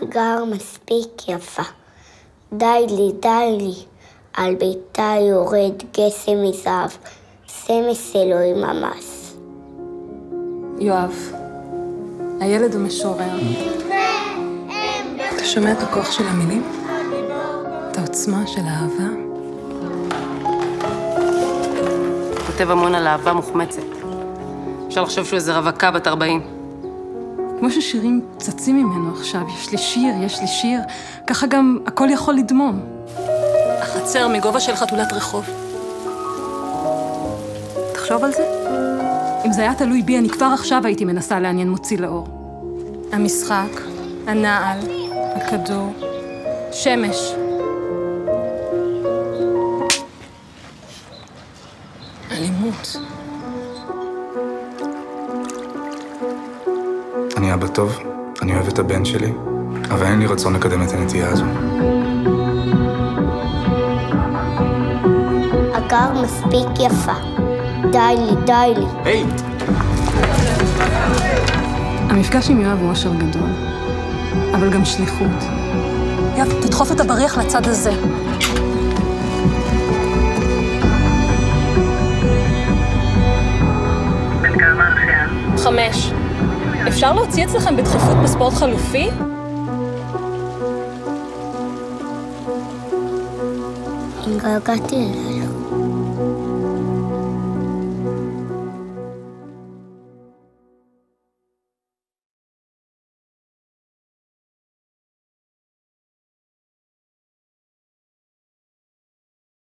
הגר מספיק יפה. די לי, על ביתה יורד גסם מזהב, סמס אלוהים ממס. יואב, הילד הוא משורר. אתה שומע את הכוח של המילים? את העוצמה של האהבה? כותב המון על אהבה מוחמצת. אפשר לחשוב שהוא איזה רווקה בת 40. כמו ששירים צצים ממנו עכשיו, יש לי שיר, ככה גם הכל יכול לדמום. החצר מגובה של חתולת רחוב. תחשוב על זה. אם זה היה תלוי בי, אני כבר עכשיו הייתי מנסה לעניין מוציא לאור. המשחק, הנעל, הכדור, שמש. אלימות. אני אבא טוב, אני אוהב את הבן שלי, אבל אין לי רצון לקדם את הנטייה הזו. הגר מספיק יפה. די לי. היי! המפגש עם יואב הוא אושר גדול, אבל גם שליחות. יואב, תדחוף את הבריח לצד הזה. בן כמה אחיה? 5. אפשר להוציא אצלכם בדחיפות בספורט חלופי? התגעגעתי אליה.